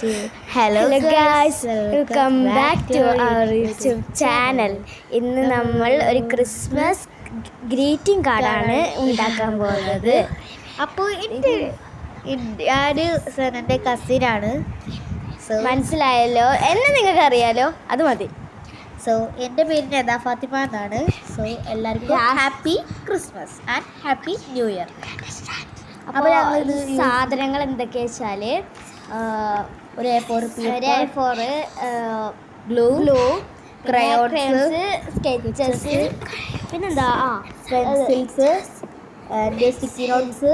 Hello guys, welcome back to our YouTube channel. ഇന്ന് നമ്മൾ ഒരു ക്രിസ്മസ് ഗ്രീറ്റിംഗ് കാർഡാണ് ഉണ്ടാക്കാൻ പോകുന്നത്. അപ്പോൾ എൻ്റെ കസിനാണ്. മനസ്സിലായല്ലോ, എന്നെ നിങ്ങൾക്ക് അറിയാലോ, അത് മതി. സോ എൻ്റെ പേര് നദാ ഫാത്തിമ എന്നാണ്. സോ എല്ലാവർക്കും happy Christmas and happy new year. അപ്പോൾ ഞങ്ങൾ സാധനങ്ങൾ എന്തൊക്കെയാ വെച്ചാൽ ഒരു A4 ഗ്ലൂ ക്രയോൺസ് സ്കെച്ചസ് പിന്നെന്താ പെൻസിൽസ് സ്റ്റിക്കി നോട്ട്സ്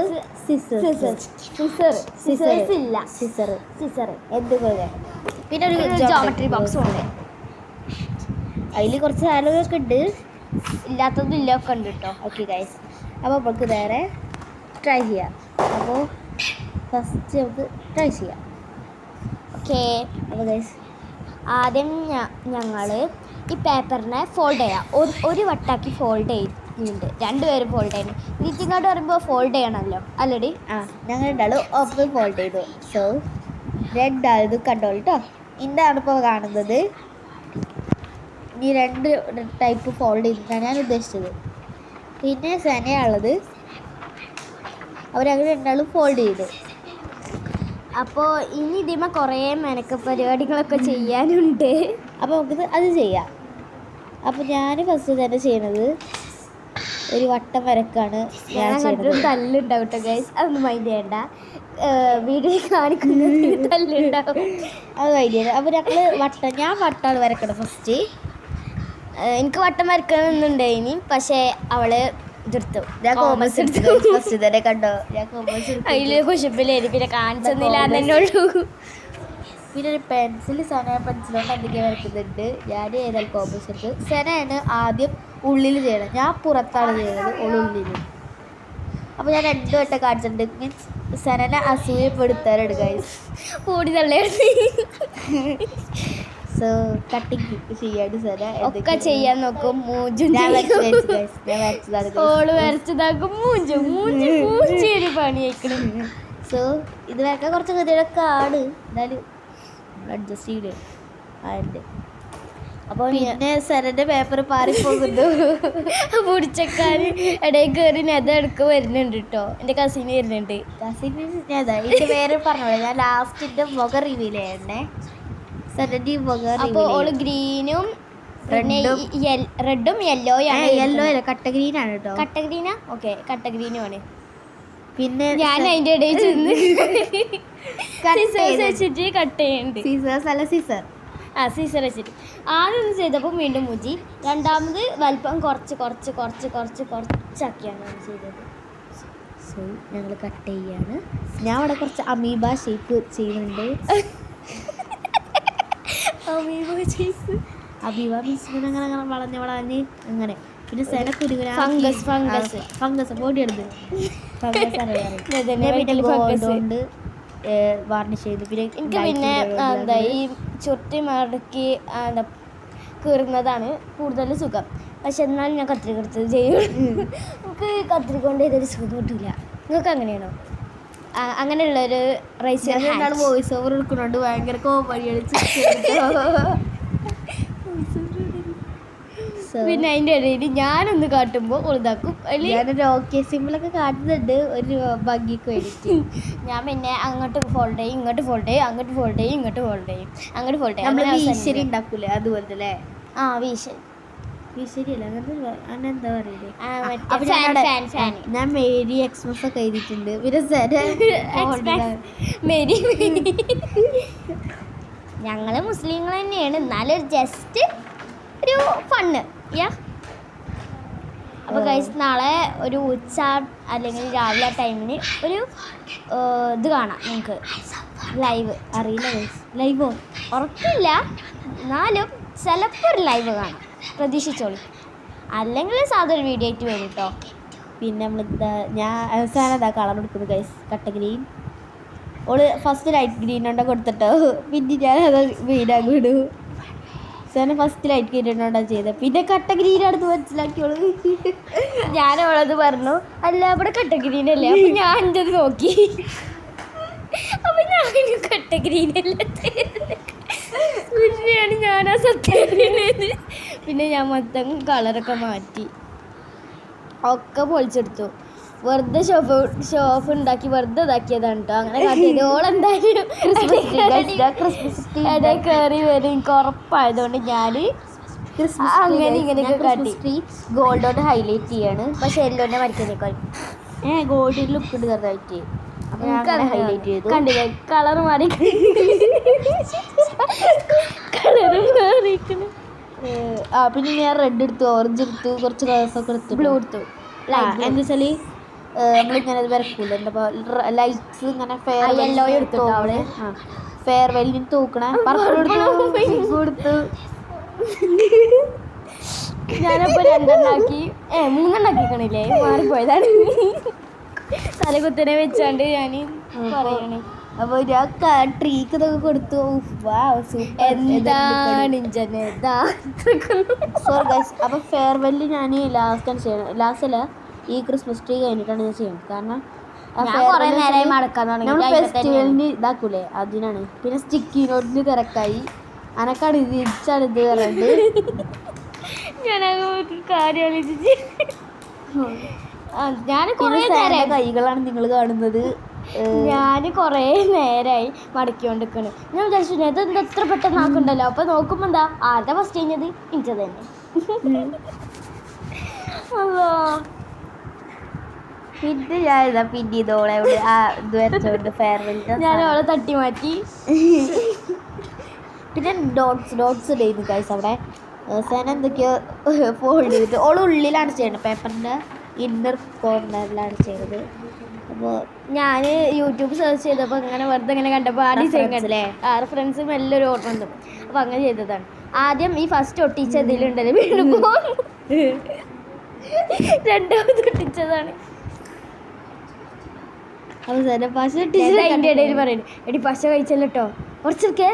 സിസർ എന്തുപോലെ പിന്നെ ഒരു ജോമെട്രി ബോക്സും ഉണ്ട്. അതിൽ കുറച്ച് സാധനങ്ങളൊക്കെ ഉണ്ട്, ഇല്ലാത്തതും ഇല്ല ഒക്കെ ഉണ്ട് കേട്ടോ. ഓക്കെ ഗൈസ്, അപ്പോൾ നമുക്ക് നേരെ ട്രൈ ചെയ്യാം. അപ്പോൾ ഫസ്റ്റ് നമുക്ക് ട്രൈ ചെയ്യാം. ഓക്കെ, അപ്പോൾ ഗൈസ് ആദ്യം ഞങ്ങൾ ഈ പേപ്പറിനെ ഫോൾഡ് ചെയ്യാം. ഒരു വട്ടാക്കി ഫോൾഡ് ചെയ്യുന്നുണ്ട്, രണ്ടുപേരും ഫോൾഡ് ചെയ്യുന്നു. ഗ്രീറ്റിംഗ് കാർഡ് പറയുമ്പോൾ ഫോൾഡ് ചെയ്യണമല്ലോ അല്ലടി. ഞങ്ങൾ രണ്ടാളും ഒപ്പം ഫോൾഡ് ചെയ്തു. സോ രണ്ടാളത് കണ്ടോളൂ കേട്ടോ. ഇതാണ് ഇപ്പോൾ കാണുന്നത്. ഈ രണ്ട് ടൈപ്പ് ഫോൾഡ് ചെയ്തിട്ടാണ് ഞാൻ ഉദ്ദേശിച്ചത്. പിന്നെ സനയുള്ളത് അവരങ്ങനെ രണ്ടാളും ഫോൾഡ് ചെയ്തു. അപ്പോൾ ഇനി ഇതിമ കുറേ മെനക്ക പരിപാടികളൊക്കെ ചെയ്യാനുണ്ട്. അപ്പോൾ നമുക്ക് അത് ചെയ്യാം. അപ്പോൾ ഞാൻ ഫസ്റ്റ് തന്നെ ചെയ്യുന്നത് ഒരു വട്ടം വരക്കാണ്. ഞാൻ തല്ലുണ്ടാവും കേട്ടോ ഗൈസ്, അതൊന്നും മൈൻഡ് ചെയ്യണ്ട. വീഡിയോ കാണിക്കുന്നത് തല്ലുണ്ടാവും, അത് മൈൻഡ് ചെയ്യണം. അപ്പോൾ ഞാൻ വട്ടാണ് വരക്കണം ഫസ്റ്റ്. എനിക്ക് വട്ടം വരക്കണമെന്നുണ്ട് ഇനി, പക്ഷേ അവള് ഇതെടുത്തു. ഞാൻ കോമേഴ്സ് എടുത്തു ഫസ്റ്റ് തന്നെ കണ്ടോ. ഞാൻ കോമേഴ്സ് അതിൽ കുശപ്പില്ലേരി പിന്നെ കാണിച്ചൊന്നുമില്ല എന്നോളൂ. പിന്നെ ഒരു പെൻസിലോണ്ട് എന്തൊക്കെയാണ് വരക്കുന്നുണ്ട്. ഞാൻ ഏതായാലും കോമേഴ്സ് എടുത്ത്. സെനയാണ് ആദ്യം ഉള്ളിൽ ചെയ്യണം, ഞാൻ പുറത്താണ് ചെയ്യുന്നത്, ഉള്ളിൽ. അപ്പോൾ ഞാൻ 2 വട്ടം കാണിച്ചിട്ടുണ്ട്. മീൻസ് സെനനെ അസൂയപ്പെടുത്താറുണ്ട് ഗൈസ്, ഓടി തള്ളയാണ്. സോ കട്ടിങ് ചെയ്യാണ് സെന ഒക്കെ ചെയ്യാൻ നോക്കും. ഓള് വരച്ചതാക്കും മൂഞ്ചൊരു പണി വയ്ക്കണം. സോ ഇത് വരക്കാൻ കുറച്ച് ഗതികളൊക്കെ ആണ്, എന്നാലും അഡ്ജസ്റ്റ് ചെയ്ത് അതിൻ്റെ. അപ്പോൾ പിന്നെ സെനൻ്റെ പേപ്പർ പാറിപ്പോകുന്നു. പിടിച്ചക്കാർ ഇടയിൽ കയറി അതെടുക്ക് വരുന്നുണ്ട് കേട്ടോ. എൻ്റെ കസിന് വരുന്നുണ്ട്. കസിന് എൻ്റെ പേര് പറഞ്ഞോളൂ. ഞാൻ ലാസ്റ്റിൻ്റെ മുഖം റിവീൽ ചെയ്യണേ. സെനൻ്റെ മുഖം. അപ്പോൾ ഓള് ഗ്രീനും റെഡും യെല്ലോ അല്ല കട്ട ഗ്രീനാണ് കേട്ടോ. കട്ട ഗ്രീനാ? ഓക്കെ, കട്ട ഗ്രീനും ആണ്. പിന്നെ ഞാൻ അതിൻ്റെ ഇടയിൽ ചെന്ന് സീസേഴ്സ് വെച്ചിട്ട് കട്ട് ചെയ്യുന്നുണ്ട്. സീസർ വെച്ചിട്ട് ആദ്യം ഒന്ന് ചെയ്തപ്പോൾ വീണ്ടും മുജി. രണ്ടാമത് വലിപ്പം കുറച്ചാക്കിയാണ് ചെയ്തത്. സോ ഞങ്ങൾ കട്ട് ചെയ്യാണ്. ഞാൻ അവിടെ കുറച്ച് അമീബ ഷേപ്പ് ചെയ്യുന്നുണ്ട്. അമീബ മീൻസ് അങ്ങനെ വളഞ്ഞ് അങ്ങനെ. പിന്നെ സെന കുരുങ്ങന ഫംഗസ് ബോഡിയെടുത്ത് കൊണ്ട് വാർണിഷ് ചെയ്തു. പിന്നെ എനിക്ക് എന്താ ഈ ചുറ്റി മടക്കി കീറുന്നതാണ് കൂടുതൽ സുഖം. പക്ഷെ എന്നാലും ഞാൻ കത്രിക എടുത്തത് ചെയ്യും. നമുക്ക് കത്രിക കൊണ്ട് ഇതൊരു സുഖം കിട്ടില്ല. നിങ്ങൾക്ക് അങ്ങനെയാണോ? അങ്ങനെയുള്ളൊരു വോയിസ് ഓവർ എടുക്കുന്നുണ്ട്. ഭയങ്കര കോമഡിയാണ്. പിന്നെ അതിൻ്റെ ഇടയിൽ ഞാനൊന്ന് കാട്ടുമ്പോൾ ഉളുതാക്കും. ഞാനൊരു ഓക്കെ സിമ്പിളൊക്കെ കാട്ടുന്നുണ്ട് ഒരു ഭംഗിക്ക് വേണ്ടിയിട്ട്. ഞാൻ പിന്നെ അങ്ങോട്ട് ഫോൾഡ് ചെയ്യും, ഇങ്ങോട്ട് ഫോൾഡ് ചെയ്യും, അങ്ങോട്ട് ഫോൾഡ് ചെയ്യും, ഇങ്ങോട്ട് ഫോൾഡ് ചെയ്യും, അങ്ങോട്ട് ഫോൾഡ് ചെയ്യും. നമ്മൾ വീശരി ഉണ്ടാക്കൂലേ അതുപോലത്തെ അല്ലേ? വീശരിയല്ല, അങ്ങനെ എന്താ പറയുന്നത്. ഞാൻ മേരി എക്സ്പ്രസ് ഒക്കെ എഴുതിയിട്ടുണ്ട്. പിന്നെ ഞങ്ങൾ മുസ്ലിങ്ങൾ തന്നെയാണ്, എന്നാലും ജസ്റ്റ് ഒരു ഫണ്ണ്. അപ്പോൾ ഗൈസ് നാളെ ഒരു ഉച്ച അല്ലെങ്കിൽ രാവിലെ ടൈമിന് ഒരു ഇത് കാണാം നിങ്ങൾക്ക്. ലൈവ് അറിയില്ല ഗൈസ്, ലൈവോ ഉറപ്പില്ല, എന്നാലും ചിലപ്പോൾ ഒരു ലൈവ് കാണാം, പ്രതീക്ഷിച്ചോളൂ. അല്ലെങ്കിൽ സാധാരണ വീഡിയോ ആയിട്ട് വരും കേട്ടോ. പിന്നെ ഞാൻ അവസാനം കളർ എടുക്കുന്നു ഗൈസ്, കട്ട ഗ്രീൻ. ഓള് ഫസ്റ്റ് ലൈറ്റ് ഗ്രീൻ കൊണ്ടാണ് കൊടുത്തിട്ടോ. പിന്നെ ഞാൻ അത് വീടാക്കി വിടും. സെന ഫസ്റ്റ് ലൈറ്റ് ഗ്രീൻ കൊണ്ടാണ് ചെയ്തത്. പിന്നെ കട്ട ഗ്രീനാണെന്ന് മനസ്സിലാക്കിയോളൂ. ഞാനവളത് പറഞ്ഞു, അല്ല ഇവിടെ കട്ട ഗ്രീനല്ലേ. അപ്പം ഞാൻ എൻ്റെ നോക്കി, അപ്പം ഞാൻ പിന്നെയാണ് ഞാൻ ആ സത്യം. പിന്നെ ഞാൻ മൊത്തം കളറൊക്കെ മാറ്റി ഒക്കെ പൊളിച്ചെടുത്തു. വെറുതെ ഷോഫ് ഉണ്ടാക്കി വെറുതെ ഇതാക്കിയതാണ് കേട്ടോ. അങ്ങനെ കാട്ടിയത് ഓളെന്തായാലും ഇടയിൽ കയറി വരും എനിക്ക് ഉറപ്പായതുകൊണ്ട് ഞാൻ അങ്ങനെ ഇങ്ങനെയൊക്കെ കാട്ടി. ഗോൾഡോട് ഹൈലൈറ്റ് ചെയ്യാണ്. പക്ഷെ എല്ലോന്നെ മരിക്കുന്നേക്കാൾ ഗോൾഡിൽ ലുക്ക് ഉണ്ട് ചെറുതായിട്ട്. അപ്പൊ ഞാൻ ഹൈലൈറ്റ് ചെയ്തു. കണ്ടില്ലേ കളർ മാറി കളർ മാറിയിരിക്കുന്നു. പിന്നെ ഞാൻ റെഡ് എടുത്തു, ഓറഞ്ച് എടുത്തു, കുറച്ച് കളേഴ്സൊക്കെ എടുത്തു. ബ്ലൂ എടുത്തു. എന്താ വെച്ചാൽ നമ്മളിങ്ങനെ വരക്കൂല, എന്താ ലൈറ്റ്സ് ഇങ്ങനെ യെല്ലോ എടുത്തു അവിടെ. ഫെയർവെല്ലിന് തൂക്കണ പർപ്പിൾ കൊടുത്തു. ഞാനപ്പോ 2 3 മാറിപ്പോയതാണ്. തലകുത്തനെ വെച്ചാണ്ട് ഞാൻ പറയണേ. അപ്പൊ ഞാൻ ട്രീക്ക് ഇതൊക്കെ കൊടുത്തു. എന്താണ് അപ്പൊ ഫെയർവെല്ല് ഞാൻ ലാസ്റ്റാണ് ചെയ്യണം. ലാസ്റ്റ് അല്ല, ഈ ക്രിസ്മസ് ട്രീ കഴിഞ്ഞിട്ടാണ് ഞാൻ ചെയ്യുന്നത്. കാരണം നമ്മൾ ഫെസ്റ്റിവലിന് ഇതാക്കൂലേ, അതിനാണ്. പിന്നെ സ്റ്റിക്കി നോട്ടിന് തിരക്കായി അനക്കാണ് തിരിച്ചാണ് ഇത് പറയുന്നത്. ഞാൻ കൊറേ കൈകളാണ് നിങ്ങൾ കാണുന്നത്. ഞാൻ കുറേ നേരമായി മടക്കിക്കൊണ്ടിരിക്കണ്. ഞാൻ വിചാരിച്ചു ഇതെന്താ എത്ര പെട്ടെന്ന് ആക്കുണ്ടല്ലോ. അപ്പൊ നോക്കുമ്പോ എന്താ ആരുടെ ഫസ്റ്റ് കഴിഞ്ഞത് എനിക്ക് തന്നെ. പിന്നെ ഞാൻ പിന്നെ ഇതോളെ ഇത് വരച്ചോണ്ട് ഫെയർവെല്ലിന് ഞാൻ അവളെ തട്ടി മാറ്റി. പിന്നെ ഡോട്ട്സ് ഇടുന്നു ഗൈസ്. അവിടെ സേന എന്തൊക്കെയോ ഫോൾഡ് ചെയ്തിട്ട് ഓള് ഉള്ളിലാണ് ചെയ്യുന്നത്, പേപ്പറിൻ്റെ ഇന്നർ കോർണറിലാണ് ചെയ്യുന്നത്. അപ്പോൾ ഞാൻ യൂട്യൂബ് സെർച്ച് ചെയ്തപ്പോൾ ഇങ്ങനെ വെറുതെ ഇങ്ങനെ കണ്ടപ്പോൾ ആ ഡിസൈൻ കണ്ടില്ലേ, റെഫറൻസ് മെല്ലെ ഒരു ഓർഡർ ഉണ്ട്. അപ്പോൾ അങ്ങനെ ചെയ്തതാണ്. ആദ്യം ഈ ഫസ്റ്റ് ഒട്ടിച്ച ഇതിലുണ്ടല്ലോ വീണ്ടും രണ്ടാമത് ഒട്ടിച്ചതാണ്. അപ്പോൾ സേന പശ അതിൻ്റെ ഇടയിൽ പറയുന്നു എടി പശ കഴിച്ചല്ലോ കേട്ടോ, കുറച്ചെടുക്കേ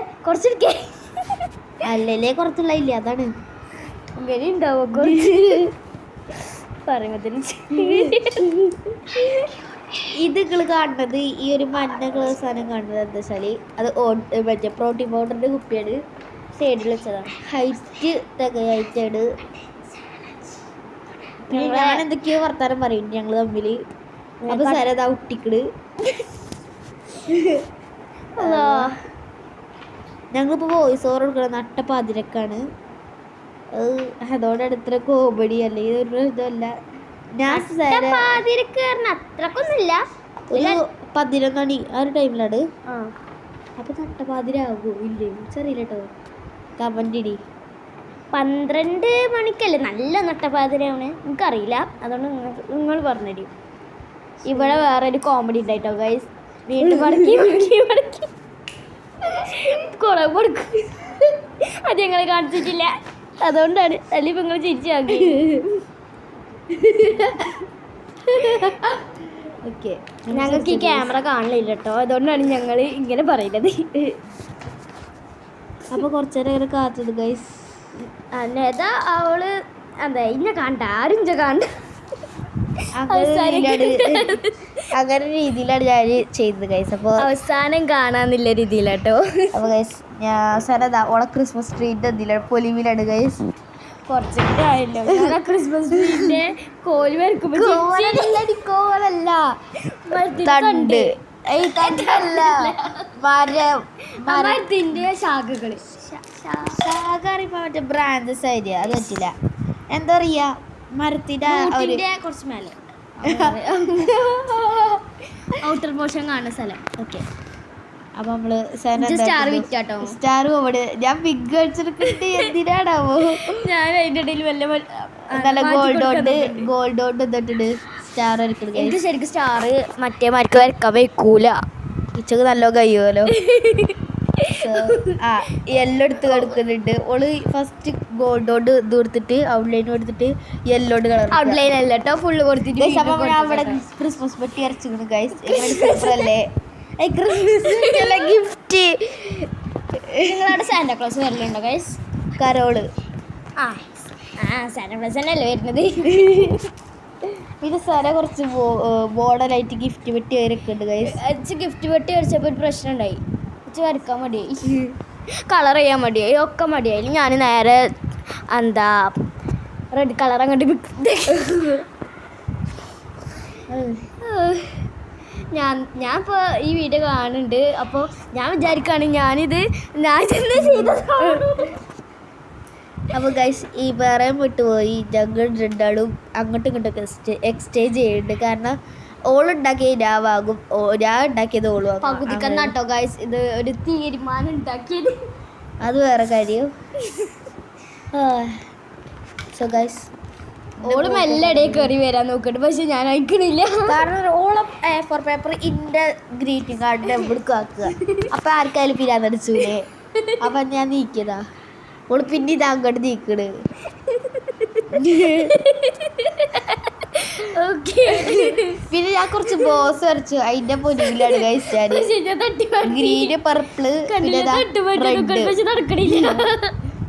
അല്ലേ കുറച്ചുള്ള ഇല്ല, അതാണ് ഇങ്ങനെ ഉണ്ടാവും പറയുമ്പത്തിന്. ഇത് നിങ്ങൾ കാണുന്നത് ഈ ഒരു മഞ്ഞ കളർ സാധനം കാണുന്നത് എന്താ വെച്ചാൽ അത് മറ്റേ പ്രോട്ടീൻ പൗഡറിൻ്റെ കുപ്പിയാണ്. സൈഡിൽ വെച്ചതാണ്. ഹൈറ്റ് തികയായിട്ടാണ്. പിന്നെ ഞാൻ എന്തൊക്കെയോ വർത്താനം പറയും ഞങ്ങൾ തമ്മിൽ. അപ്പൊ സരതാ ഒട്ടിക്കണ്. ഞങ്ങളിപ്പോൾ വോയിസ് ഓവർ കൊടുക്കണം നട്ടപ്പാതിരക്കാണ്. അതോടെ ഇത്ര കോമഡി അല്ലെങ്കിൽ ഒരു ഇതല്ല. ഞാൻ അത്രക്കൊന്നുമില്ല, ഒരു 11 മണി ആ ഒരു ടൈമിലാണ്. അപ്പൊ നട്ടപ്പാതിരാകൂ ഇല്ലേ ചെറിയില്ല കേട്ടോ. കമന്റ് ഇടി. 12 മണിക്കല്ലേ നല്ല നട്ടപ്പാതിരാണ്, എനിക്കറിയില്ല. അതുകൊണ്ട് നിങ്ങൾ പറഞ്ഞിടി. ഇവിടെ വേറൊരു കോമഡി ഉണ്ടായിട്ടോ ഗൈസ്. വീണ്ടും മടക്കി കുറെ കൊടുക്കും. അത് ഞങ്ങൾ കാണിച്ചിട്ടില്ല, അതുകൊണ്ടാണ്. അല്ലെങ്കിൽ നിങ്ങൾ ചിരിച്ചാക്കി. ഓക്കെ, ഞങ്ങൾക്ക് ഈ ക്യാമറ കാണില്ല കേട്ടോ, അതുകൊണ്ടാണ് ഞങ്ങൾ ഇങ്ങനെ പറയുന്നത്. അപ്പോൾ കുറച്ചേരം ഇങ്ങനെ കാത്തത് ഗൈസ്. അന്നേതാ അവള് എന്താ ഇന്നെ കാണണ്ട, ആരും ഇഞ്ച കാണണ്ട, അങ്ങനെ രീതിയിലാണ് ഞാൻ ചെയ്തത് ഗൈസ്. അപ്പോൾ അവസാനം കാണാന്നില്ല രീതിയിലാട്ടോ. അപ്പോൾ ഗൈസ് ഞാൻ സരദ ഓളെ ക്രിസ്മസ് ട്രീൻ്റെ എന്തിലാണ് പൊലിവിലാണ് ഗൈസ്. കുറച്ചൊക്കെ ആയല്ലോ ക്രിസ്മസ് ട്രീൻ്റെ കോല് കോലല്ല തണ്ട്, മരത്തിന്റെ ശാഖകള് ശാഖ അറിയുമ്പോ മറ്റേ ബ്രാഞ്ചസ് ആയിരിക്കും, അത് പറ്റില്ല. എന്താ പറയാ മരത്തിന്റെ കുറച്ച് മേലെ ഔട്ടർ പോർഷൻ കാണുന്ന സ്ഥലം. ഓക്കെ, അപ്പൊ നമ്മള് സ്റ്റാർ വിറ്റാട്ടോ. സ്റ്റാർ അവിടെ ഞാൻ ബിഗ് കളിച്ചെടുക്കട്ടെ എന്തിനാണാവോ. ഞാൻ അതിന്റെ ഇടയിൽ നല്ല ഗോൾഡോണ്ട് എന്നിട്ടുണ്ട് സ്റ്റാർ വരക്കുന്നത്. എനിക്ക് ശരിക്കും സ്റ്റാർ മറ്റേ മരക്ക് വരക്കാൻ വെക്കൂല, ഉച്ചക്ക് നല്ല കഴിയുമല്ലോ. യെല്ലോ എടുത്ത് കിടക്കുന്നുണ്ട് ഓള്. ഫസ്റ്റ് ഗോൾഡോണ്ട് ഇത് കൊടുത്തിട്ട് ഔട്ട്ലൈൻ കൊടുത്തിട്ട് യെല്ലോണ്ട് കളർ ഔട്ട്ലൈൻ അല്ല കേട്ടോ, ഫുള്ള് കൊടുത്തിട്ട്. അവിടെ ക്രിസ്മസ് പെട്ടി അരച്ചിരുന്നു ഗൈസ്. അല്ലേ ക്രിസ്മസ് ഗിഫ്റ്റ്. നിങ്ങളവിടെ സാന്റാക്ലോസ് വരലുണ്ടോ ഗൈസ്? കരോള് സാന്റാക്ലോസ് തന്നെയല്ലേ വരുന്നത്. പിന്നെ സാറെ കുറച്ച് മോഡലായിട്ട് ഗിഫ്റ്റ് പെട്ടി വരൊക്കെ ഉണ്ട് ഗൈസ്. ഗിഫ്റ്റ് പെട്ടി അടിച്ചപ്പോൾ ഒരു പ്രശ്നം ഉണ്ടായി. ഇച്ച് വരക്കാൻ മടിയായി, കളർ ചെയ്യാൻ മടിയായി, ഒക്കെ മടിയായി. ഞാൻ നേരെ എന്താ റെഡ് കളർ അങ്ങോട്ട് ഞാനിപ്പോൾ ഈ വീഡിയോ കാണുന്നുണ്ട്. അപ്പോൾ ഞാൻ വിചാരിക്കുകയാണ് ഞാനിത് തന്നെ ചെയ്തതാണ്. അപ്പോൾ ഗൈസ് ഈ പറയാൻ വിട്ടുപോയി, ഞങ്ങൾ രണ്ടാളും അങ്ങോട്ടും ഇങ്ങോട്ടൊക്കെ എക്സ്ചേഞ്ച് ചെയ്യുന്നുണ്ട്. കാരണം ഓളുണ്ടാക്കിയത് ഞാൻ വാങ്ങും, ഞാൻ ഉണ്ടാക്കിയത് ഓള് വാങ്ങും. പകുതിക്കന്നാട്ടോ ഗൈസ് ഇത് ഒരു തീരുമാനം ഉണ്ടാക്കിയത്. അത് വേറെ കാര്യം. സോ ഗൈസ് ഓള് മെല്ലെ ഇടയിൽ കയറി വരാൻ നോക്കട്ടെ, പക്ഷെ ഞാൻ അയക്കണില്ല. കാരണം ഓളം A4 പേപ്പർ ഇൻ്റെ ഗ്രീറ്റിംഗ് കാർഡിൻ്റെ എവിടേക്കും ആക്കുക. അപ്പം ആർക്കായാലും പിരാന്നടിച്ചൂലേ. അപ്പം ഞാൻ നീക്കിയതാ, ഓള് പിന്നെ ഇത് അങ്ങോട്ട് നീക്കണ്. പിന്നെ ഞാൻ കുറച്ച് ബോസ് വരച്ചു, അതിൻ്റെ പൊലിയിലാണ് കഴിച്ചാല് ഗ്രീന് പർപ്പിള് പിന്നെ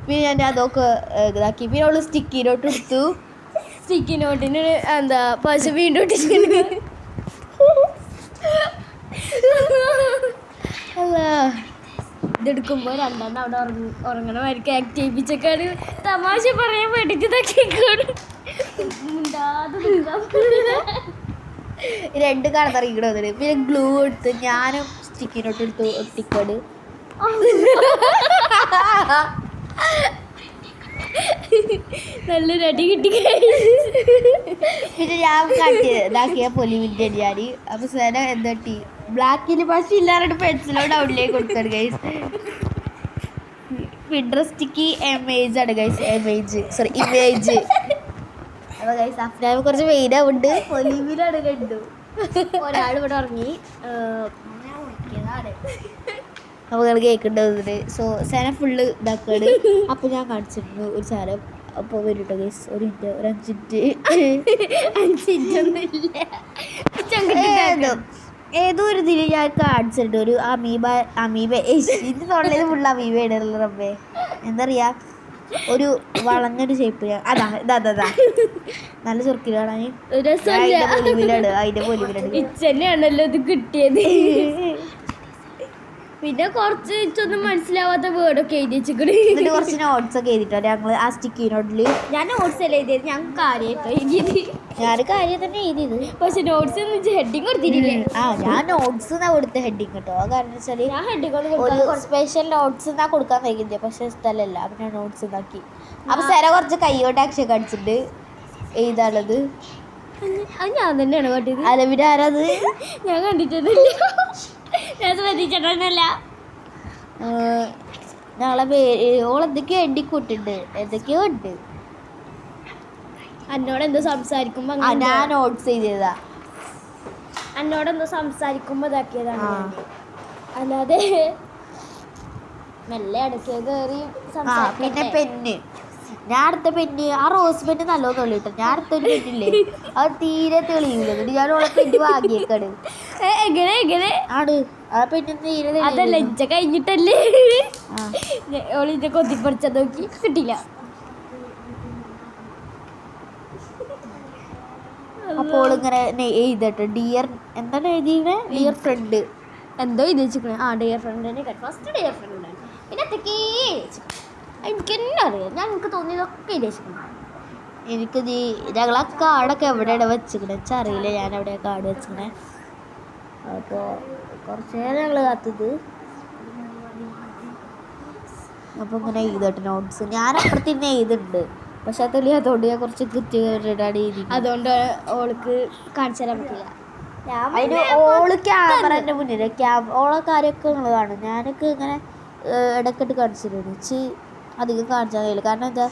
പിന്നെ ഞാൻ അതൊക്കെ ഇതാക്കി. പിന്നെ അവള് സ്റ്റിക്കി നോട്ട് എടുത്തു. സ്റ്റിക്കി നോട്ടിന് എന്താ പശ വീണ്ടും ഇതെടുക്കുമ്പോൾ രണ്ടെണ്ണം അവിടെ ഉറങ്ങണമായിരിക്കും ആക്ട് ചെയ്യിപ്പിച്ചൊക്കെയാണ്. തമാശ പറയാൻ വേണ്ടിയിട്ട് ഇതൊക്കെയാണ്. രണ്ട് കടന്നിറങ്ങിക്കണ വന്നിട്ട് പിന്നെ ഗ്ലൂ എടുത്ത് ഞാനും സ്റ്റിക്കി നോട്ട് എടുത്തു ഒട്ടിക്കോട്. നല്ലൊരു അടി കിട്ടി. പിന്നെ ഞാൻ ഇതാക്കിയ പൊലിവിൻ്റെ ഞാൻ അപ്പോൾ സേന എന്താട്ടി ബ്ലാക്കിൽ പക്ഷേ ഇല്ലാണ്ട് പെൻസിലോ ഡൗണിലേക്ക് കൊടുക്കാണ് ഗൈസ്. പിൻട്രസ്റ്റിക്ക് ഇമേജ് ആണ് ഗൈസ്, ഇമേജ്. അപ്പോൾ ഗൈസ് അഫ്നാമ് കുറച്ച് വെയിലാവുണ്ട്, പൊലിവിലാണ് കണ്ടു. ഒരാൾ ഇവിടെ ഉറങ്ങി. അപ്പോൾ നിങ്ങൾ കേൾക്കേണ്ടത്. സോ സേന ഫുള്ള് ഇതാക്കാണ്. അപ്പോൾ ഞാൻ കാണിച്ചിരുന്നു ഒരു സാധനം. അപ്പോൾ വരും കേട്ടോ ഗൈസ്, ഒരു മിനിറ്റ്, ഒരു 5 മിനിറ്റ്. ഏതോ ഒരു ഇതിൽ ഞാൻ കാണിച്ചിട്ടുണ്ട് ഒരു അമീബ ഇതിൻ്റെ തൊള്ളയിൽ ഫുള്ള് അമീബ ഇടല്ലോ റബ്ബേ. എന്താ പറയുക, ഒരു വളഞ്ഞൊരു ഷേപ്പ്. അതാ നല്ല ചുരുക്കിലാണ്. അതിൻ്റെ പൊലിവിലാണ് ഇച്ചന്നെയാണല്ലോ ഇത് കിട്ടിയത്. പിന്നെ കുറച്ച് ഇച്ചൊന്നും മനസ്സിലാവാത്ത വേർഡൊക്കെ എഴുതി വെച്ചിട്ട് കുറച്ച് നോട്ട്സ് ഒക്കെ എഴുതിട്ടോ ഞങ്ങൾ ആ സ്റ്റിക്കി നോട്ടിൽ. ഞാൻ നോട്ട്സ് അല്ല എഴുതിയത്, ഞാൻ കാര്യമായിട്ടോ എഴുതിയത്. ഞാൻ കാര്യം തന്നെ എഴുതിയത്, പക്ഷെ നോട്ട്സ് ഒന്നും ഹെഡിങ് കൊടുത്തിട്ടില്ലേ. ഞാൻ നോട്ട്സ് എന്നാ കൊടുത്ത ഹെഡിങ് കേട്ടോ. കാരണം വെച്ചാൽ ഞാൻ ഹെഡിങ് ഒരു സ്പെഷ്യൽ നോട്ട്സ് എന്നാ കൊടുക്കാൻ വൈകിയത്, പക്ഷെ സ്ഥലമല്ല. അപ്പം ഞാൻ നോട്ട്സ് ഉണ്ടാക്കി. അപ്പം സര കുറച്ച് കൈയോട്ട് ആക്ഷൻ കാണിച്ചിട്ട് എഴുതാനുള്ളത് അത് ഞാൻ തന്നെയാണ് കാട്ടിയത്. അല്ല പിന്നെ ആരാത് ഞാൻ കണ്ടിട്ടൊന്നുമില്ല, ഞാൻ ശ്രദ്ധിച്ചിട്ടൊന്നുമല്ല. ഞങ്ങളെ പേര് ഓളെന്തൊക്കെയോ എണ്ണി കൂട്ടുണ്ട്, എന്തൊക്കെയോ ഉണ്ട്. എന്നോടെന്തോ സംസാരിക്കുമ്പോ ഞാൻ നോട്ട്സ് ചെയ്തതാ. എന്നോടെന്തോ സംസാരിക്കുമ്പോ ഇതാക്കിയതാണ്, അല്ലാതെ മെല്ലെ ഇടയ്ക്ക് കയറി. പിന്നെ പെന്ന്, ഞാൻ അടുത്ത പെന്ന് ആ റോസ് പെന്ന് നല്ലോണം തെളിയിട്ടോ. ഞാൻ അടുത്തൊരു പെന്നില്ലേ അത് തീരെ തെളിയില്ല. ഞാൻ ഓളെ പെന്ന് വാങ്ങിയേക്കാണ്. എങ്ങനെ ആണ് ആ പെന്ന് തീരെ അതല്ല ഇഞ്ച കഴിഞ്ഞിട്ടല്ലേ ഓളിന്റെ കൊത്തിപ്പറിച്ച നോക്കി കിട്ടില്ല. അപ്പോൾ ഇങ്ങനെ എഴുതട്ടെ ഡിയർ എന്താണ് എഴുതിയത്, ഡിയർ ഫ്രണ്ട് എന്തോ ഇത് വെച്ചിരിക്കണേ. ഡിയർ ഫ്രണ്ടിനെ ഫസ്റ്റ് ഡിയർ ഫ്രണ്ട്. പിന്നെ എന്തൊക്കെ എനിക്ക് തന്നെ അറിയാം, ഞാൻ എനിക്ക് തോന്നിയതൊക്കെ ഇത് വെച്ചിരിക്കണം. എനിക്കിത് ഞങ്ങളാ കാർഡൊക്കെ എവിടെയാണ് വെച്ചിരിക്കണേ വെച്ചാൽ അറിയില്ല ഞാൻ എവിടെയാണ് കാർഡ് വെച്ചിരിക്കണേ. അപ്പോൾ കുറച്ച് നേരം ഞങ്ങൾ കാത്തത്. അപ്പോൾ ഇങ്ങനെ എഴുതട്ടെ നോട്ട്സ്. ഞാൻ അപ്പുറത്തിരുന്ന് എഴുതുന്നുണ്ട്, പക്ഷെ അത് തെളിയാത്തതുകൊണ്ട് ഞാൻ കുറച്ച് കൃത്യമായിട്ടാണ് എഴുതി. അതുകൊണ്ട് ഓൾക്ക് കാണിച്ചു തരാൻ പറ്റില്ല. അതിന് ഓള് ക്യാമറേൻ്റെ മുന്നിൽ ഓളെ കാര്യമൊക്കെ നിങ്ങൾ കാണും. ഞാനൊക്കെ ഇങ്ങനെ ഇടയ്ക്കിട്ട് കാണിച്ചിട്ടുണ്ട്. അധികം കാണിച്ചാൽ കഴിയില്ല. കാരണം എന്താ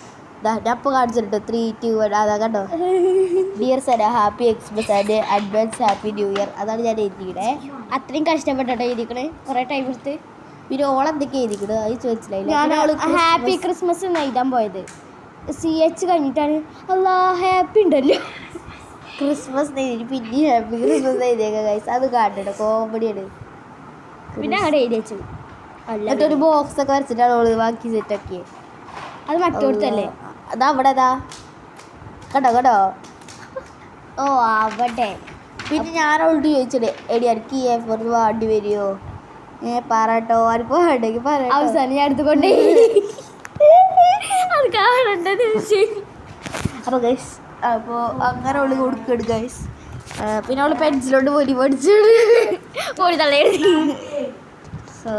ഞാൻ ഇപ്പോൾ കാണിച്ചിട്ടുണ്ട് 3, 2, 1 അതാ കണ്ടോ. Dear Sana happy express and advance happy new year. അതാണ് ഞാൻ എഴുതിക്കണേ. അത്രയും കഷ്ടപ്പെട്ടോ എഴുതിക്കണേ, കുറേ ടൈം എടുത്ത്. പിന്നെ ഓളെന്തൊക്കെ എഴുതിക്കണേ അത് ചോദിച്ചില്ല. ഞാൻ ഹാപ്പി ക്രിസ്മസ് എന്ന് എഴുതാൻ പോയത് CH കഴിഞ്ഞിട്ടാണ്. അല്ലാ ഹാപ്പി ഉണ്ടല്ലോ ക്രിസ്മസ് എഴുതി, പിന്നെ ഹാപ്പി ക്രിസ്മസ് എഴുതിയേക്കാം ഗൈസ്. അത് കാണണം, കോമഡിയാണ്. പിന്നെ അവിടെ എഴുതി വെച്ചു. എന്നിട്ടൊരു ബോക്സ് ഒക്കെ വരച്ചിട്ടാണ് ഓള് ബാക്കി സെറ്റൊക്കെ. അത് മറ്റോടത്തല്ലേ, അതാ അവിടെ അതാ കേട്ടോ. ഓ അവിടെ. പിന്നെ ഞാൻ അവളോട് ചോദിച്ചത് എടി എനിക്ക് A4 വാണ്ടി വരുമോ, പറട്ടോ ആരിപ്പോ ഉണ്ടെങ്കിൽ പറ. അവസാനം ഞാൻ എടുത്തുകൊണ്ടേ അത് കാണണ്ടത്. അപ്പോൾ ഗൈസ് അപ്പോൾ അങ്ങനെ അവള് കൊടുക്കട് ഗൈസ്. പിന്നെ അവള് പെൻസിലോണ്ട് പോയി പഠിച്ചോട് പോയി തള്ളേ. സോ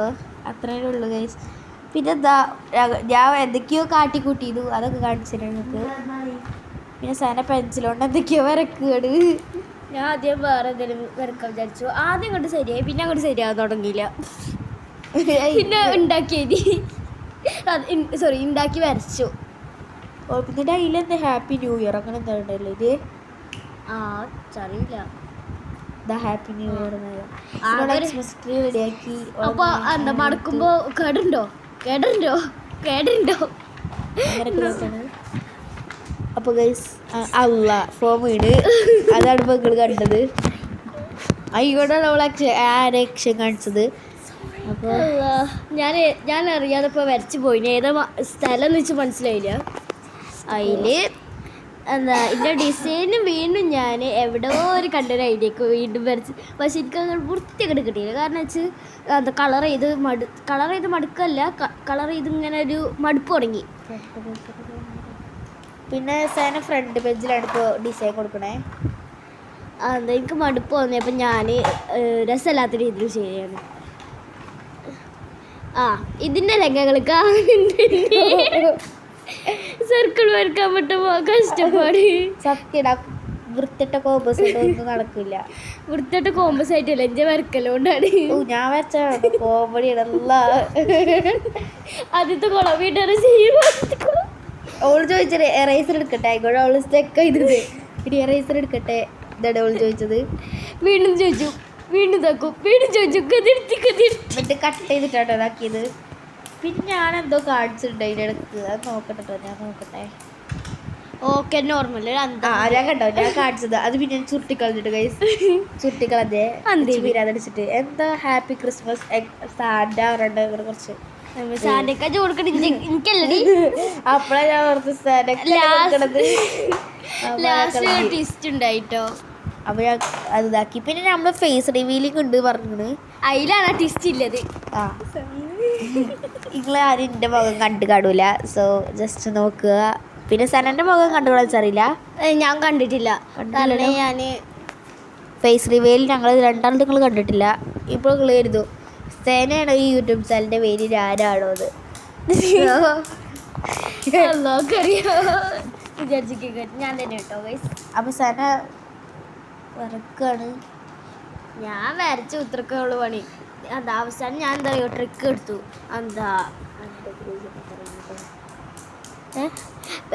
അത്രേ ഉള്ളൂ ഗൈസ്. പിന്നെ എന്താ ഞാൻ എന്തൊക്കെയോ കാട്ടിക്കൂട്ടിയിരുന്നു, അതൊക്കെ കാണിച്ചിട്ട് നിങ്ങൾക്ക്. പിന്നെ സന പെൻസിലോണ്ട് എന്തൊക്കെയോ വരക്കുകയാണ്. ഞാൻ ആദ്യം വേറെ എന്തെങ്കിലും വരക്കാൻ വിചാരിച്ചു. ആദ്യം അങ്ങോട്ട് ശരിയായി, പിന്നെ അങ്ങോട്ട് ശരിയാകാൻ തുടങ്ങിയില്ല. പിന്നെ ഉണ്ടാക്കിയത് സോറി ഉണ്ടാക്കി വരച്ചു. ഓ പിന്നെ ഡെയിലി എന്താ ഹാപ്പി ന്യൂ ഇയർ അങ്ങനെ എന്താ ഉണ്ടല്ലോ ഇത്. അറിയില്ല. Happy new year Christmas tree റെഡിയാക്കി. അപ്പൊ എന്താ മടക്കുമ്പോ കേടുണ്ടോ അങ്ങനെ. അപ്പോൾ ഗൈസ് അല്ല ഫോം വീട് അതാണ് മക്കൾ കണ്ടത്. ആയിക്കോട്ടാണ് അവൾ ആക്ഷൻ കാണിച്ചത്. അപ്പോൾ ഞാൻ അറിയാതെ ഇപ്പോൾ വരച്ച് പോയിന്. ഏതാ സ്ഥലം എന്ന് വെച്ച് മനസ്സിലായില്ല. അതിൽ എന്താ ഇതിൻ്റെ ഡിസൈനും വീണ്ടും ഞാൻ എവിടെയോ ഒരു കണ്ടൊരു ഐഡിയക്ക് വീണ്ടും വരച്ച്. പക്ഷെ എനിക്ക് അങ്ങനെ വൃത്തിയൊക്കെ കിട്ടിയില്ല. കാരണം വെച്ചാൽ എന്താ കളർ ചെയ്ത് മടുക്കല്ല, കളർ ചെയ്ത് ഇങ്ങനെ ഒരു മടുപ്പ് തുടങ്ങി. പിന്നെ സേന ഫ്രണ്ട് പേജിലാണ് ഇപ്പോൾ ഡിസൈൻ കൊടുക്കണേ. എന്താ എനിക്ക് മടുപ്പ് തോന്നി. അപ്പം ഞാൻ രസമില്ലാത്ത രീതിയിൽ ചെയ്യാണ്. ഇതിൻ്റെ രംഗങ്ങൾക്ക് സർക്കിൾ വരക്കാൻ പറ്റുമ്പോൾ കഷ്ടപ്പാട്. സത്യം വൃത്തിട്ട കോമ്പസ് ഒന്നും നടക്കില്ല. വൃത്തിട്ട കോമ്പസ് ആയിട്ടല്ല എൻ്റെ വരക്കലോണ്ടാണ്. ഞാൻ വെച്ച കോമഡി ആദ്യത്തെ കുളം വീട്ടുകാരെ ചെയ്യും. ഓള് ചോദിച്ചത് എറൈസർ എടുക്കട്ടെ, ആയിക്കോട്ടെ. അവള് സ്റ്റെക്ക് ചെയ്തത് ഇനി എറൈസർ എടുക്കട്ടെ ഇതാണ് ഓള് ചോദിച്ചത്. വീണ്ടും ചോദിച്ചു, വീണ്ടും ഇതാക്കും, വീണ്ടും ചോദിച്ചു, എന്നിട്ട് കട്ട് ചെയ്തിട്ടാട്ടോ ഇതാക്കിയത്. പിന്നെ ഞാൻ എന്തോ കാണിച്ചിട്ടുണ്ട് അതിൻ്റെ ഇടക്ക്, അത് നോക്കട്ടെ. ഞാൻ നോക്കട്ടെ. ഓക്കെ നോർമൽ ഞാൻ കണ്ടോ ഞാൻ കാണിച്ചത്. അത് പിന്നെ ചുരുട്ടിക്കളഞ്ഞിട്ട് ഗൈസ്, ചുരുട്ടിക്കളഞ്ഞേ വീരാതടിച്ചിട്ട്. എന്താ ഹാപ്പി ക്രിസ്മസ് സാന്റ പറഞ്ഞ കുറച്ച് സാന്റക്കാജ് കൊടുക്കണ എനിക്കല്ലേ. അപ്പഴാ ഞാൻ ഓർത്ത് ട്വിസ്റ്റ് ഉണ്ടായിട്ടോ. അപ്പൊ ഞാൻ അത് ഇതാക്കി. പിന്നെ നമ്മള് ഫേസ് റിവീലിംഗ് ഉണ്ട് പറഞ്ഞത്, അതിലാണ് ട്വിസ്റ്റ് ഇല്ലത്. നിങ്ങൾ ആരും എൻ്റെ മുഖം കണ്ടു കാണൂല. സോ ജസ്റ്റ് നോക്കുക. പിന്നെ സനൻ്റെ മുഖം കണ്ടു കളിച്ചറിയില്ല, ഞാൻ കണ്ടിട്ടില്ല. കാരണം ഞാൻ ഫേസ് റിവീൽ ഞങ്ങൾ രണ്ടാളും നിങ്ങൾ കണ്ടിട്ടില്ല. ഇപ്പോൾ നിങ്ങൾ കരുതു സേനയാണ് ഈ യൂട്യൂബ് ചാനലിൻ്റെ പേര് ആരാണോ അത്. ഞാൻ തന്നെ കേട്ടോ ഗൈസ്. അപ്പോൾ സന വരക്കാണ്. ഞാൻ വരച്ച ഉത്തരക്കുള്ള പണി. എന്താ അവസാനം ഞാൻ എന്താ ട്രിക്ക് എടുത്തു.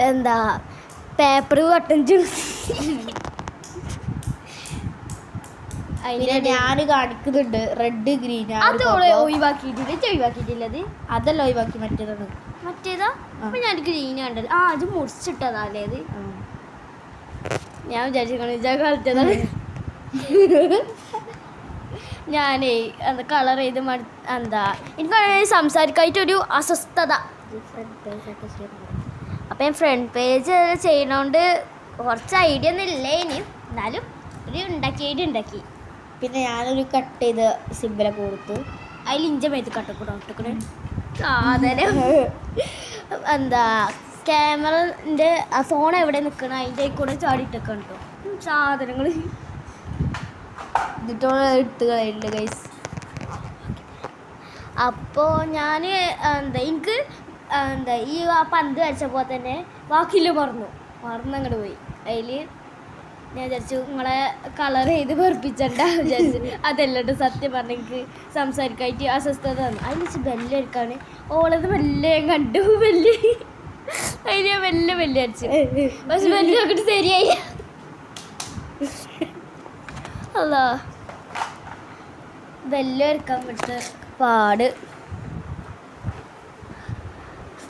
എന്താ പേപ്പർ കട്ടഞ്ചു. അതിന് ഞാൻ കാണിക്കുന്നുണ്ട് റെഡ് ഗ്രീൻ. അത് ഒഴിവാക്കിയിട്ടില്ല. അതല്ല ഒഴിവാക്കി, മറ്റേതാണ്. മറ്റേതാ? അപ്പൊ ഞാൻ ഗ്രീൻ കണ്ടത്. അത് മുറിച്ചിട്ടതല്ലേ അത്. ഞാൻ വിചാരിച്ചതാണ് ഞാനേ എന്താ കളർ ചെയ്ത് എന്താ എനിക്ക് സംസാരിക്കായിട്ടൊരു അസ്വസ്ഥത. അപ്പം ഞാൻ ഫ്രണ്ട് പേജ് ചെയ്യണോണ്ട് കുറച്ച് ഐഡിയ ഒന്നും ഇല്ല ഇനി, എന്നാലും ഒരു ഉണ്ടാക്കി. പിന്നെ ഞാനൊരു കട്ട് ചെയ്ത് സിമ്പിളൊക്കെ കൊടുത്തു. അതിൽ ഇഞ്ച മേത്ത് കട്ടക്കൂടെ സാധനം എന്താ ക്യാമറൻ്റെ ഫോൺ എവിടെ നിൽക്കണം അതിൻ്റെ കൂടെ ചാടിയിട്ടൊക്കെ ഉണ്ടോ സാധനങ്ങൾ. എന്നിട്ടോടെ ഇട്ട് കളയുന്നുണ്ട് ഗൈസ്. അപ്പോൾ ഞാൻ എനിക്ക് ഈ പന്ത് വരച്ചപ്പോൾ തന്നെ ബാക്കിയില്ല മറന്നങ്ങോട്ട് പോയി. അതിൽ ഞാൻ വിചാരിച്ചു നിങ്ങളെ കളർ ചെയ്ത് വെറുപ്പിച്ചണ്ട വിചാരിച്ചു. അതല്ലാണ്ട് സത്യം പറഞ്ഞ എനിക്ക് സംസാരിക്കായിട്ട് അസ്വസ്ഥത തന്നു. അതിൽ വെച്ച് ബെല്ല് എടുക്കാണ്. ഓളത് മെല്ലെ കണ്ടു. അതിൽ ഞാൻ മെല്ലെ അടിച്ചു. പക്ഷെ ബെല്ല് നോക്കിയിട്ട് ശരിയായി. അല്ല ബെല്ല് എടുക്കാൻ പറ്റ പാട്.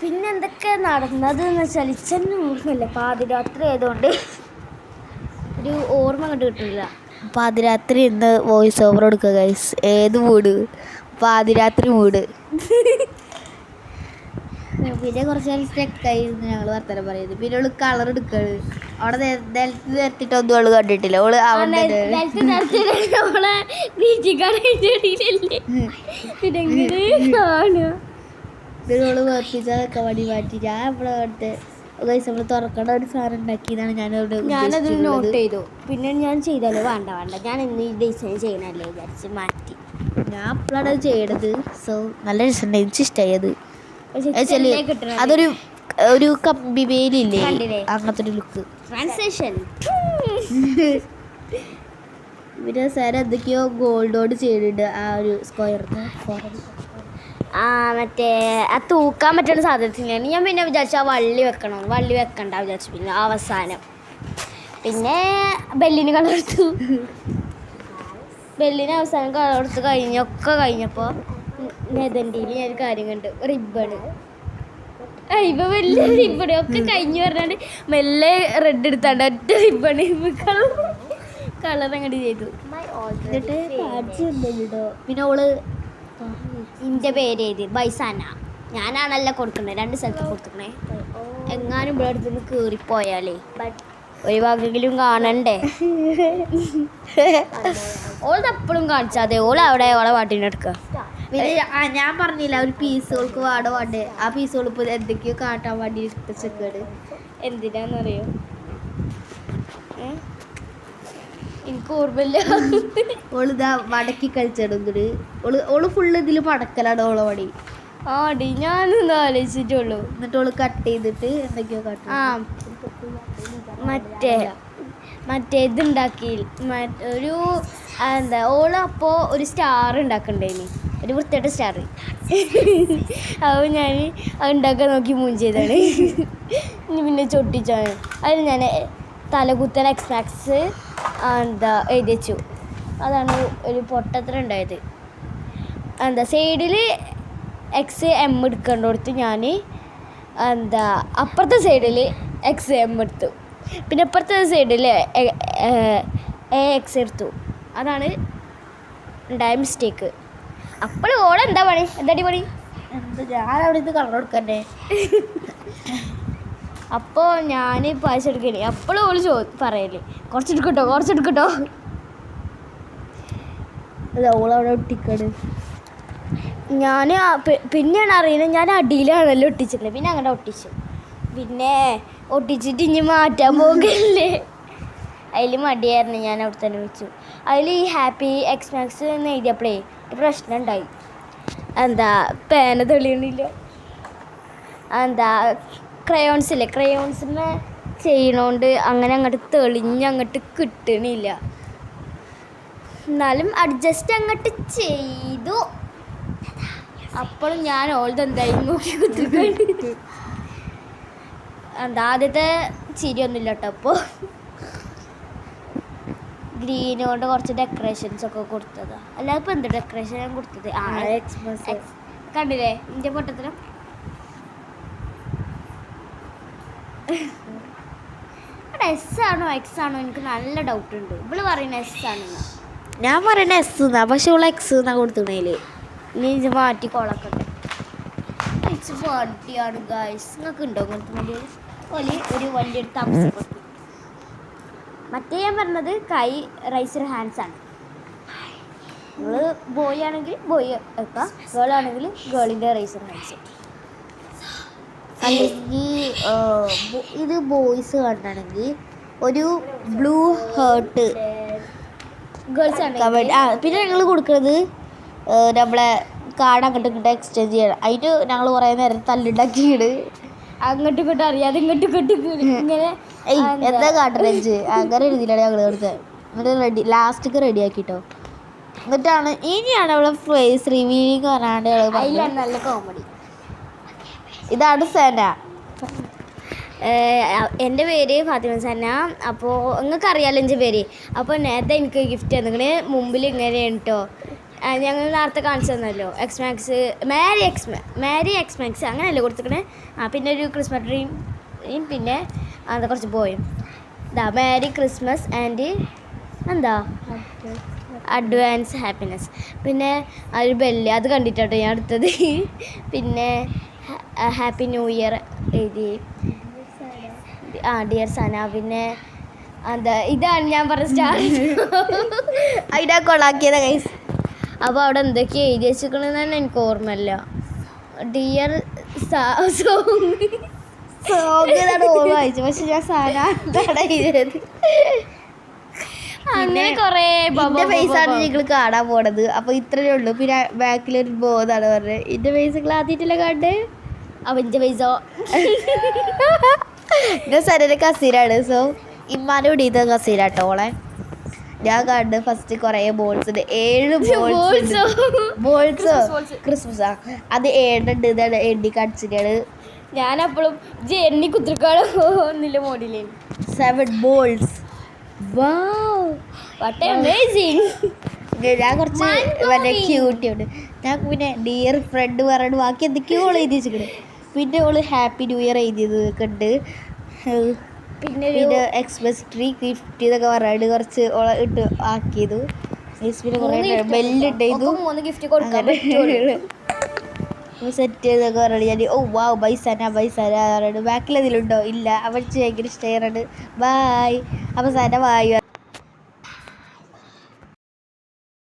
പിന്നെ എന്തൊക്കെ നടന്നത് എന്ന് വെച്ചാൽ ഇച്ചന്നെ ഓർമ്മയില്ല. പാതിരാത്രി ആയതുകൊണ്ട് ഒരു ഓർമ്മ കണ്ടു കിട്ടില്ല. പാതിരാത്രി ഇന്ന് വോയിസ് ഓവർ കൊടുക്കുക ഗൈസ്. ഏത് മൂഡ്? പാതിരാത്രി മൂഡ്. പിന്നെ കുറച്ച് നേരം സ്റ്റെക്കായിരുന്നു ഞങ്ങൾ വർത്തമാനം പറയുന്നത്. പിന്നെ കളർ എടുക്കുകയാണ്. അവിടെ നിലത്ത് നിർത്തിയിട്ടൊന്നും അവള് കണ്ടിട്ടില്ല. ഓള് അവിടെ നമ്മളെ ബീച്ചിക്കാടല്ലേ പിന്നെ എങ്ങനെ കാണുക. ഓള് വേർപ്പിച്ചതൊക്കെ വടി മാറ്റി. ഞാൻ ഇവിടെ അവിടുത്തെ നമ്മള് തുറക്കണ ഒരു സാധനം ഉണ്ടാക്കിയതാണ് ഞാനത് നോട്ട് ചെയ്തു. പിന്നെ ഞാൻ ചെയ്താലോ വേണ്ട ഞാൻ ഇന്ന് ഈ ഡിസൈൻ ചെയ്യണല്ലേ വിചാരിച്ച് മാറ്റി. ഞാൻ അപ്പോഴാണ് അത് ചെയ്യണത്. സോ നല്ല രസമുണ്ട്, എനിക്ക് ഇഷ്ടമായി അത്. അതൊരു ഒരു കമ്പി വേലില്ലേ, അങ്ങനത്തെ ഒരു ലുക്ക്. ട്രാൻസാക്ഷൻ പിന്നെ സാർ എന്തൊക്കെയോ ഗോൾഡോട് ചെയ്തിട്ടുണ്ട് ആ ഒരു സ്ക്വയറിന്. മറ്റേ ആ തൂക്കാൻ പറ്റുന്ന സാധനത്തിനാണ്. ഞാൻ പിന്നെ വിചാരിച്ചു ആ വള്ളി വെക്കണ്ട വിചാരിച്ചു. പിന്നെ അവസാനം പിന്നെ ബെല്ലിന് കളർ എടുത്തു. ബെല്ലിന് അവസാനം കളർ എടുത്ത് കഴിഞ്ഞപ്പോൾ നെതൻ്റെയിൽ ഞാനൊരു കാര്യം കണ്ടു, റിബണ്. ഇപ്പൊ വലിയ റിബണ് ഒക്കെ കഴിഞ്ഞ് പറഞ്ഞാണ്ട് മെല്ലെ റെഡ് എടുത്താണ്ട് ഒറ്റ റിബണ് കളർ അങ്ങോട്ട് ചെയ്തു. പിന്നെ ഓള് എൻ്റെ പേര് എഴുതി ബൈസാന. ഞാനാണല്ലോ കൊടുക്കണേ, 2 സ്ഥലത്ത് കൊടുക്കണേ. എങ്ങാനും ഇവിടെ അടുത്തുനിന്ന് കയറിപ്പോയാലേ ഒരു ഭാഗമെങ്കിലും കാണണ്ടേ. ഓളത് എപ്പോഴും കാണിച്ചാതെ ഓള് അവിടെ ഓളെ പാട്ടിനെടുക്കുക. പിന്നെ ഞാൻ പറഞ്ഞില്ല ഒരു പീസുകൾക്ക് വേണ്ടേ, ആ പീസുകൾ ഇപ്പോൾ എന്തൊക്കെയോ കാട്ടാൻ വേണ്ടി ചെക്കാട്. എന്തിനാന്നറിയോ? എനിക്ക് ഓർമ്മയില്ല. ഓളിതാ മടക്കി കളിച്ചിടുന്നത്. ഓള് ഫുള്ള് ഇതിൽ മടക്കലാണ് ഓളെ പണി. ആടി ഞാനൊന്നും ആലോചിച്ചിട്ടുള്ളൂ. എന്നിട്ട് ഓള് കട്ട് ചെയ്തിട്ട് എന്തൊക്കെയോ കട്ട്. മറ്റേ ഇതുണ്ടാക്കി ഒരു എന്താ ഓള് അപ്പോൾ ഒരു സ്റ്റാർ ഉണ്ടാക്കണ്ടേനി, ഒരു വൃത്തിയായിട്ട സ്റ്റാർ. അപ്പോൾ ഞാൻ അത് ഉണ്ടാക്കാൻ നോക്കി മൂഞ്ചിയതാണ്. ഇനി പിന്നെ ചൊട്ടിച്ചാണ്. അതിൽ ഞാൻ തലകുത്തൽ എക്സ്മാക്സ് എഴുതി വെച്ചു. അതാണ് ഒരു പൊട്ടത്ര ഉണ്ടായത്. സൈഡിൽ XM എടുക്കേണ്ടടുത്ത് ഞാൻ അപ്പുറത്തെ സൈഡിൽ XM എടുത്തു. പിന്നെ അപ്പുറത്തെ സൈഡിൽ AX എടുത്തു. അതാണ് ഉണ്ടായ മിസ്റ്റേക്ക്. അപ്പോൾ ഓളെന്താ പണി? എന്താടി പണി? ഞാൻ അവിടെ നിന്ന് കളർ കൊടുക്കണ്ടേ. അപ്പോൾ ഞാൻ പൈസ എടുക്കണേ. അപ്പോഴും ഓള് പറയല്ലേ കുറച്ചെടുക്കട്ടോ. ഓളവിടെ ഒട്ടിക്കണ്. ഞാൻ പിന്നെയാണ് അറിയുന്നത് ഞാൻ അടിയിലാണല്ലോ ഒട്ടിച്ചിട്ടുള്ളത്. പിന്നെ അങ്ങനെ ഒട്ടിച്ചു. പിന്നെ ഒട്ടിച്ചിട്ട് ഇനി മാറ്റാൻ പോകല്ലേ. അതിൽ മടിയായിരുന്നു. ഞാൻ അവിടെ തന്നെ വെച്ചു. അതിൽ ഈ ഹാപ്പി എക്സ്മാക്സ് എന്ന് എഴുതിയപ്പോഴേ പ്രശ്നം ഉണ്ടായി. പേന തെളിയണില്ല. ക്രയോൺസിനെ ചെയ്യണോണ്ട് അങ്ങനെ അങ്ങോട്ട് തെളിഞ്ഞങ്ങോട്ട് കിട്ടണില്ല. എന്നാലും അഡ്ജസ്റ്റ് അങ്ങോട്ട് ചെയ്തു. അപ്പോഴും ഞാൻ ഓൾത് എന്തായാലും നോക്കി കുത്തിക്കണ്ട്. ആദ്യത്തെ ചിരിയൊന്നുമില്ല കേട്ടോ. അപ്പോൾ ഗ്രീൻ കൊണ്ട് കുറച്ച് ഡെക്കറേഷൻസ് ഒക്കെ കൊടുത്തതാ. അല്ലാതെ ഇപ്പം എന്ത് ഡെക്കറേഷൻ ഞാൻ കൊടുത്തത്? കണ്ടില്ലേ എൻ്റെ പൊട്ടത്തിനും. അവിടെ S ആണോ X ആണോ എനിക്ക് നല്ല ഡൗട്ട് ഉണ്ട്. ഇവള് പറയുന്ന S ആണെന്നാ. ഞാൻ പറയുന്ന S എന്നാ, പക്ഷെ ഇവള് X എന്നാ കൊടുത്തിടേല്. ഇനി ഇത് മാറ്റി കൊളക്കട്ടെ. മടിയാണ് ഗായ്സ്. നിങ്ങൾക്ക് ഉണ്ടോ അങ്ങനത്തെ മടി? ഒരു വലിയൊരു തംസ്. മറ്റേ ഞാൻ പറഞ്ഞത് കൈ റൈസർ ഹാൻഡ്സ് ആണ്. നിങ്ങൾ ബോയ് ആണെങ്കിൽ ബോയ് വെക്കാം, ഗേൾ ആണെങ്കിൽ ഗേളിൻ്റെ റൈസർ ഹാൻഡ്സ്. അല്ലെങ്കിൽ ഇത് ബോയ്സ് കണ്ടാണെങ്കിൽ ഒരു ബ്ലൂ ഹേർട്ട് ഗേൾസ് ആണ്. പിന്നെ ഞങ്ങൾ കൊടുക്കുന്നത് നമ്മളെ കാർഡ് അങ്ങോട്ടും ഇങ്ങോട്ട് എക്സ്ചേഞ്ച് ചെയ്യണം. അതിന് ഞങ്ങൾ കുറേ നേരം തല്ലുണ്ടാക്കിയിട്ട് അങ്ങോട്ടും ഇങ്ങോട്ടും അറിയാതെ ഇങ്ങോട്ടും ഇങ്ങനെ എന്താ കാട്ടറേഞ്ച് അങ്ങനെ എഴുതിയിട്ടാണ് ഞങ്ങൾ കൊടുത്തത്. എന്നിട്ട് ലാസ്റ്റൊക്കെ റെഡി ആക്കിട്ടോ. എന്നിട്ടാണ് ഇനിയാണ് അവളെ ഫേസ് റിവീലിങ് പറയാണ്ട് നല്ല കോമഡി. ഇതാണ് സന. എൻ്റെ പേര് ഫാത്തിമ സന. അപ്പോൾ നിങ്ങൾക്ക് അറിയാമല്ലോ എൻ്റെ പേര്. അപ്പോൾ നേരത്തെ എനിക്ക് ഗിഫ്റ്റ് തന്നിങ്ങനെ മുമ്പിൽ ഇങ്ങനെയാണ് കേട്ടോ. ഞങ്ങൾ നേരത്തെ കാണിച്ചു തന്നല്ലോ എക്സ്മാക്സ് മാരി എക്സ്മാക്സ് അങ്ങനെയല്ലേ കൊടുത്തിക്കണേ. പിന്നെ ഒരു ക്രിസ്മസ് ട്രീയും പിന്നെ കുറച്ച് പോയും മാരി ക്രിസ്മസ് ആൻഡ് അഡ്വാൻസ് ഹാപ്പിനെസ്. പിന്നെ ഒരു ബെല്ല് അത് കണ്ടിട്ടോ ഞാൻ എടുത്തത്. പിന്നെ ഹാപ്പി ന്യൂ ഇയർ എഴുതി. ഡിയർ സന. പിന്നെ എന്താ ഇതാണ് ഞാൻ പറഞ്ഞ സ്റ്റാർ. അതിനാ കൊളാക്കിയതാ ഗൈസ്. അപ്പോൾ അവിടെ എന്തൊക്കെയാണ് എഴുതി വെച്ചിരിക്കണമെന്ന് തന്നെ എനിക്ക് ഓർമ്മയില്ല. ഡിയർ സോങ്ങാണ് ഓർമ്മ വായിച്ചു, പക്ഷെ ഞാൻ സന എന്താണ് എഴുതിയത്. അങ്ങനെ കുറേ എന്റെ ഫേസ് ആണ് നിങ്ങൾ കാണാൻ പോണത്. അപ്പൊ ഇത്രയേ ഉള്ളൂ. പിന്നെ ബാക്കിലൊരു ബോധാണ് പറഞ്ഞത്. എന്റെ ഫേസ് നിങ്ങൾ ആദ്യമായിട്ടല്ലേ കണ്ടേ. അവൻ്റെ പൈസോ ഞാൻ സനന്റെ കസീരാണ്. സോ ഇമ്മാനെ ഇടിയത് കസീരാട്ടോ ഓളെ. ഞാൻ കണ്ട് ഫസ്റ്റ് കുറേ ബോൾസ് ഉണ്ട്, 7 ബോൾസ് ക്രിസ്മസാ. അത് 7 ഉണ്ട്. ഇതാണ് എണ്ണി കാണിച്ചിട്ടാണ്. ഞാനപ്പോഴും എണ്ണി കുത്തിരിക്കാളോ ഒന്നില്ല മോഡിലേ 7 ബോൾസ്. What amazing. ഞാൻ കുറച്ച് മറ്റേ ക്യൂട്ടിയുണ്ട്. ഞാൻ പിന്നെ ഡിയർ ഫ്രണ്ട് പറഞ്ഞു ബാക്കി എന്തൊക്കെയോ ഓൾ എഴുതി വെച്ചിട്ടുണ്ട്. പിന്നെ ഓള് ഹാപ്പി ന്യൂ ഇയർ എഴുതിയത് ഉണ്ട്. പിന്നെ എക്സ്പ്രസ് ട്രീ ഗിഫ്റ്റ് എന്നൊക്കെ പറയാണ്ട് കുറച്ച് ഓളെ ഇട്ട് ആക്കിയത്. പിന്നെ കുറേ ബെല്ലിട്ടു 3 ഗിഫ്റ്റ് കൊടുക്കാൻ പറ്റുള്ളൂ. സെറ്റ് ചെയ്തൊക്കെ പറഞ്ഞു. ഞാൻ ഓ വാ ബൈസന പറയുന്നത് ബാക്കിൽ അതിലുണ്ടോ ഇല്ല. അവൾക്ക് ഭയങ്കര ഇഷ്ടമായിരുന്നു. ബായ്. അപ്പോൾ സന വായു